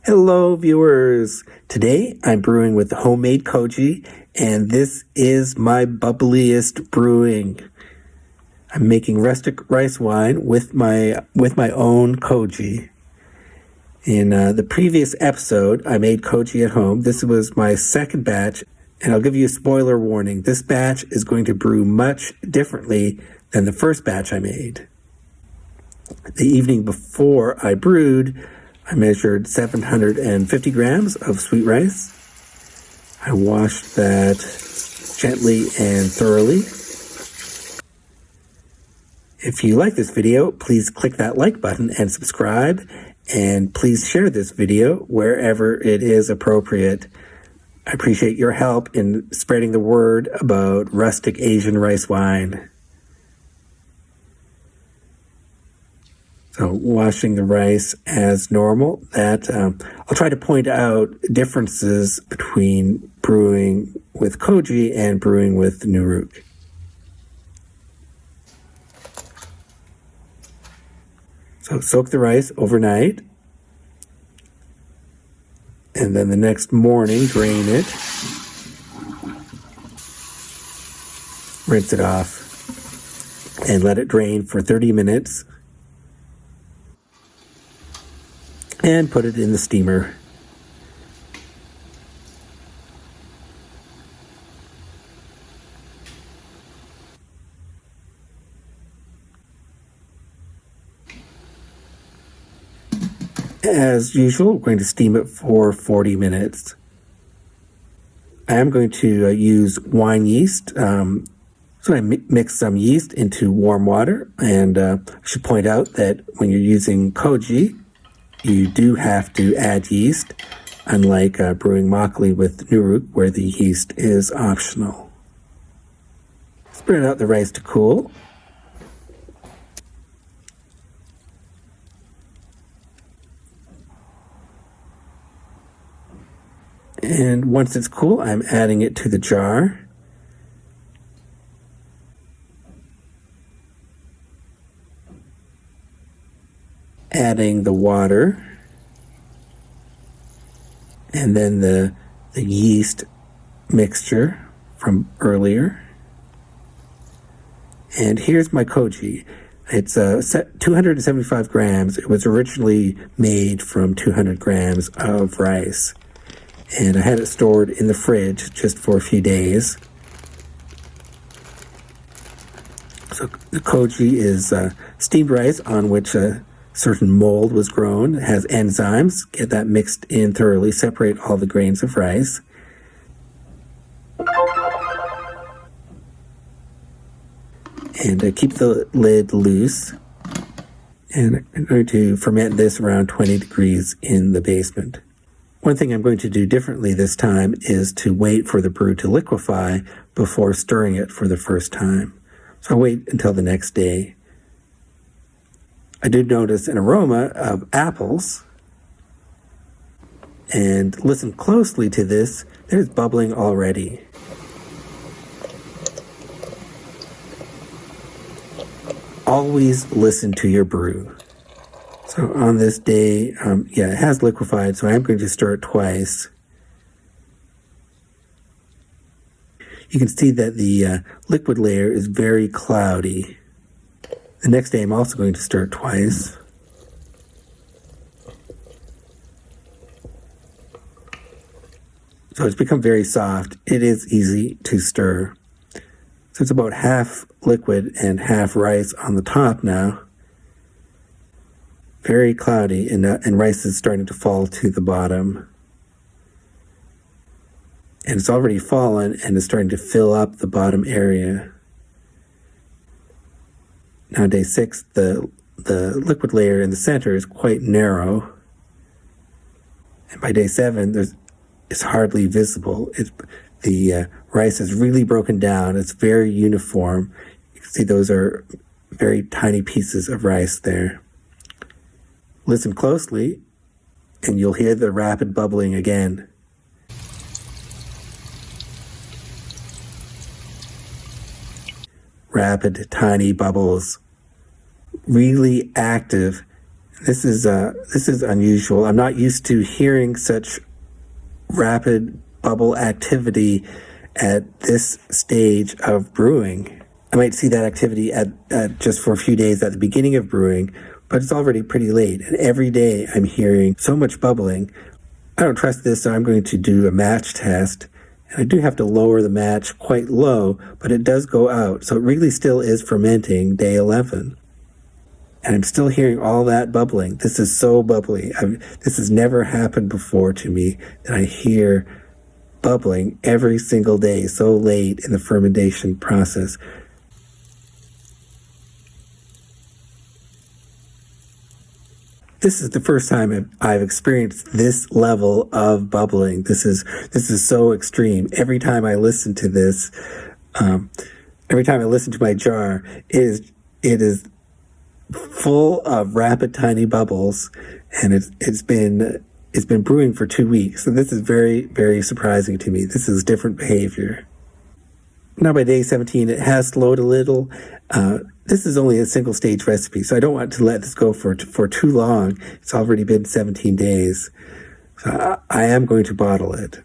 Hello viewers! Today I'm brewing with homemade koji, and this is my Bubbliest brewing. I'm making rustic rice wine with my own koji. In the previous episode, I made koji at home. This was my second batch, and I'll give you a spoiler warning. This batch is going to brew much differently than the first batch I made. The evening before I brewed, I measured 750 grams of sweet rice. I washed that gently and thoroughly. If you like this video, please click that like button and subscribe, and please share this video wherever it is appropriate. I appreciate your help in spreading the word about rustic Asian rice wine. So washing the rice as normal. I'll try to point out differences between brewing with koji and brewing with doburoku. So soak the rice overnight, and then the next morning drain it, rinse it off, and let it drain for 30 minutes. And put it in the steamer. As usual, we're going to steam it for 40 minutes. I am going to use wine yeast. So I mix some yeast into warm water, and I should point out that when you're using koji, you do have to add yeast, unlike brewing makgeolli with doburoku, where the yeast is optional. Spread out the rice to cool. And once it's cool, I'm adding it to the jar. Adding the water, and then the yeast mixture from earlier. And here's my koji. It's 275 grams. It was originally made from 200 grams of rice. And I had it stored in the fridge just for a few days. So the koji is steamed rice on which certain mold was grown. It has enzymes. Get that mixed in thoroughly. Separate all the grains of rice. And keep the lid loose. And I'm going to ferment this around 20 degrees in the basement. One thing I'm going to do differently this time is to wait for the brew to liquefy before stirring it for the first time. So I'll wait until the next day. I did notice an aroma of apples, and listen closely to this. There's bubbling already. Always listen to your brew. So on this day, it has liquefied, so I'm going to stir it twice. You can see that the liquid layer is very cloudy. The next day, I'm also going to stir it twice. So it's become very soft. It is easy to stir. So it's about half liquid and half rice on the top now. Very cloudy, and rice is starting to fall to the bottom. And it's already fallen, and it's starting to fill up the bottom area. Now, day 6, the liquid layer in the center is quite narrow. And by day 7, it's hardly visible. The rice is really broken down. It's very uniform. You can see those are very tiny pieces of rice there. Listen closely, and you'll hear the rapid bubbling again. Rapid, tiny bubbles. Really active This is unusual. I'm not used to hearing such rapid bubble activity at this stage of brewing. I might see that activity at just for a few days at the beginning of brewing, but it's already pretty late. And every day I'm hearing so much bubbling. I don't trust this, so I'm going to do a match test. And I do have to lower the match quite low, but it does go out. So it really still is fermenting day 11. And I'm still hearing all that bubbling. This is so bubbly. This has never happened before to me, that I hear bubbling every single day so late in the fermentation process. This is the first time I've experienced this level of bubbling. This is so extreme. Every time I listen to this, every time I listen to my jar, it is full of rapid, tiny bubbles, and it's been brewing for 2 weeks. So this is very, very surprising to me. This is different behavior. Now by day 17, it has slowed a little. This is only a single stage recipe, so I don't want to let this go for too long. It's already been 17 days. So I am going to bottle it.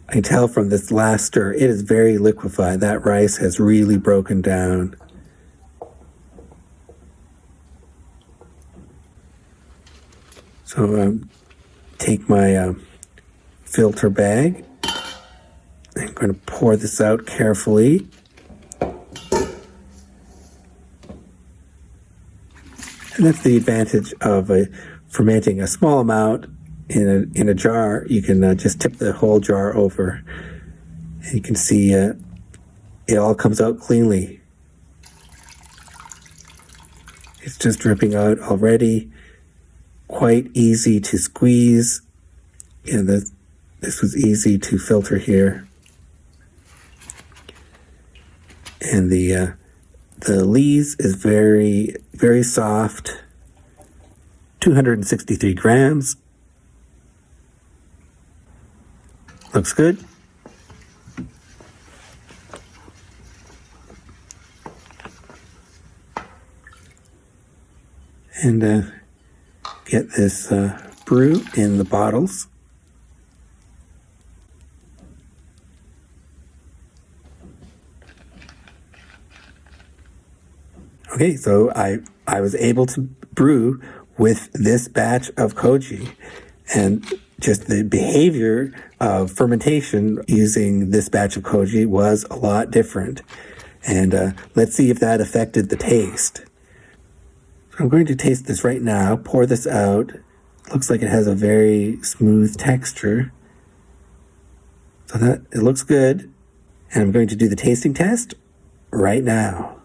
I can tell from this last stir, it is very liquefied. That rice has really broken down. So take my filter bag. I'm going to pour this out carefully. And that's the advantage of fermenting a small amount in a jar. You can just tip the whole jar over, and you can see it all comes out cleanly. It's just dripping out already. Quite easy to squeeze. Yeah, this was easy to filter here. And the lees is very, very soft. 263 grams. Looks good. And get this brew in the bottles. Okay, so I was able to brew with this batch of koji, and just the behavior of fermentation using this batch of koji was a lot different. And let's see if that affected the taste. I'm going to taste this right now, pour this out. Looks like it has a very smooth texture. So that it looks good. And I'm going to do the tasting test right now.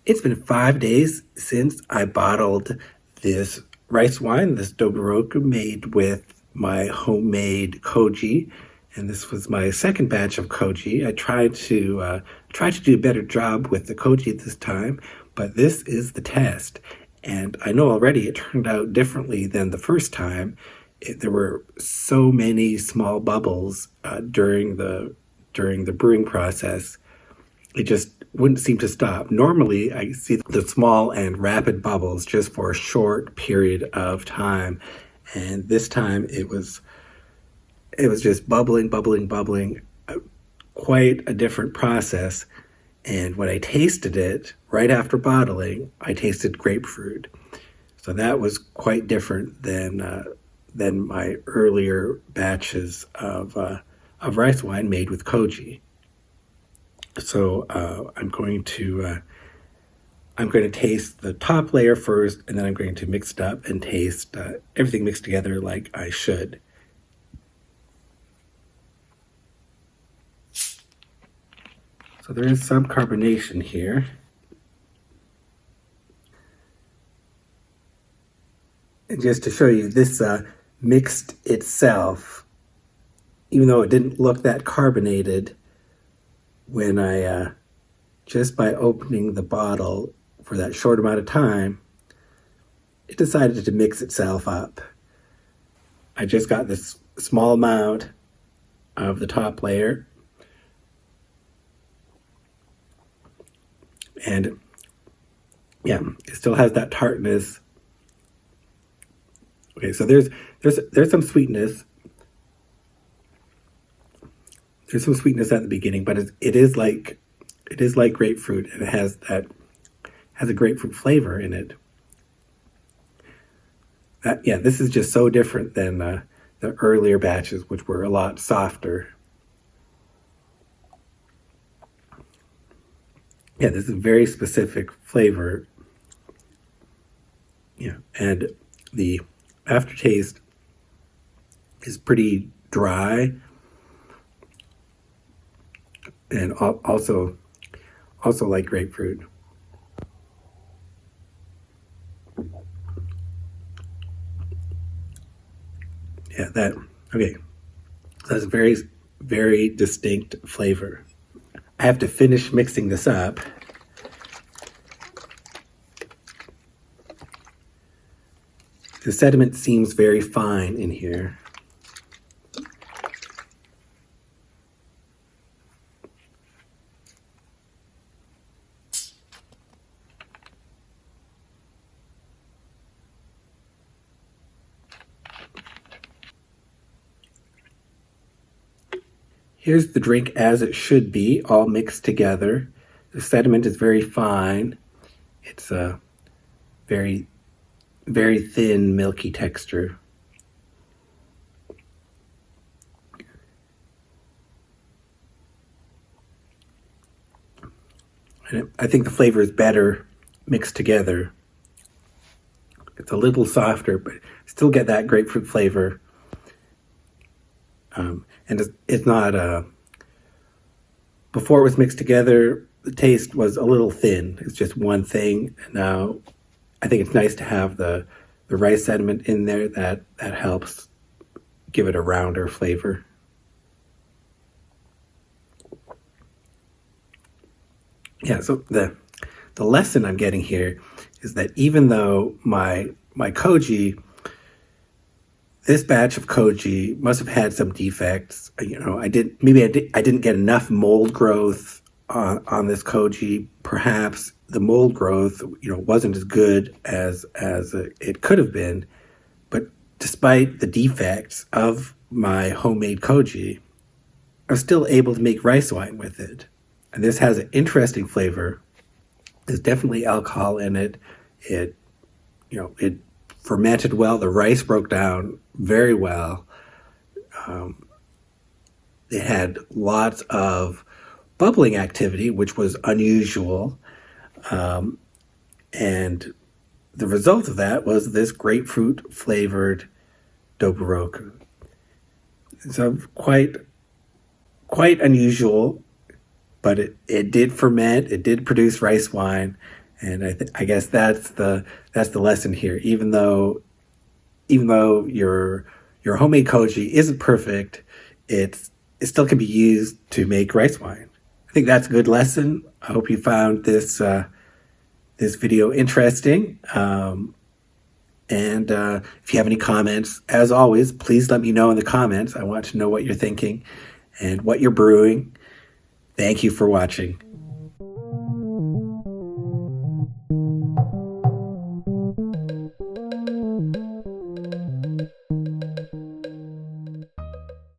It's been 5 days since I bottled this rice wine, this doburoku, made with my homemade koji. And this was my second batch of koji. I tried to do a better job with the koji this time, but this is the test. And I know already it turned out differently than the first time. There were so many small bubbles during the brewing process. It just wouldn't seem to stop. Normally, I see the small and rapid bubbles just for a short period of time. And this time it was just bubbling, quite a different process. And when I tasted it, right after bottling, I tasted grapefruit. So that was quite different than my earlier batches of rice wine made with koji. So I'm going to taste the top layer first, and then I'm going to mix it up and taste everything mixed together like I should. So there is some carbonation here. And just to show you, this mixed itself, even though it didn't look that carbonated, when I, just by opening the bottle for that short amount of time, it decided to mix itself up. I just got this small amount of the top layer. And yeah, it still has that tartness. Okay, so there's some sweetness. There's some sweetness at the beginning, but it is like grapefruit, and it has a grapefruit flavor in it. Yeah, this is just so different than the earlier batches, which were a lot softer. Yeah, this is a very specific flavor. Yeah, and the aftertaste is pretty dry, and also like grapefruit. Yeah, okay. So that's a very, very distinct flavor. I have to finish mixing this up. The sediment seems very fine in here. Here's the drink as it should be, all mixed together. The sediment is very fine. It's a very, very thin, milky texture. And I think the flavor is better mixed together. It's a little softer, but still get that grapefruit flavor. And it's not, before it was mixed together, the taste was a little thin. It's just one thing. Now, I think it's nice to have the rice sediment in there. That helps give it a rounder flavor. Yeah, so the lesson I'm getting here is that even though my koji, this batch of koji must have had some defects. You know, I didn't get enough mold growth on this koji. Perhaps the mold growth, wasn't as good as it could have been. But despite the defects of my homemade koji, I was still able to make rice wine with it. And this has an interesting flavor. There's definitely alcohol in it. It fermented well. The rice broke down very well. It had lots of bubbling activity, which was unusual. And the result of that was this grapefruit flavored doburoku. So quite unusual, but it did ferment. It did produce rice wine. And I guess that's the lesson here. Even though your homemade koji isn't perfect, it still can be used to make rice wine. I think that's a good lesson. I hope you found this video interesting. And if you have any comments, as always, please let me know in the comments. I want to know what you're thinking and what you're brewing. Thank you for watching.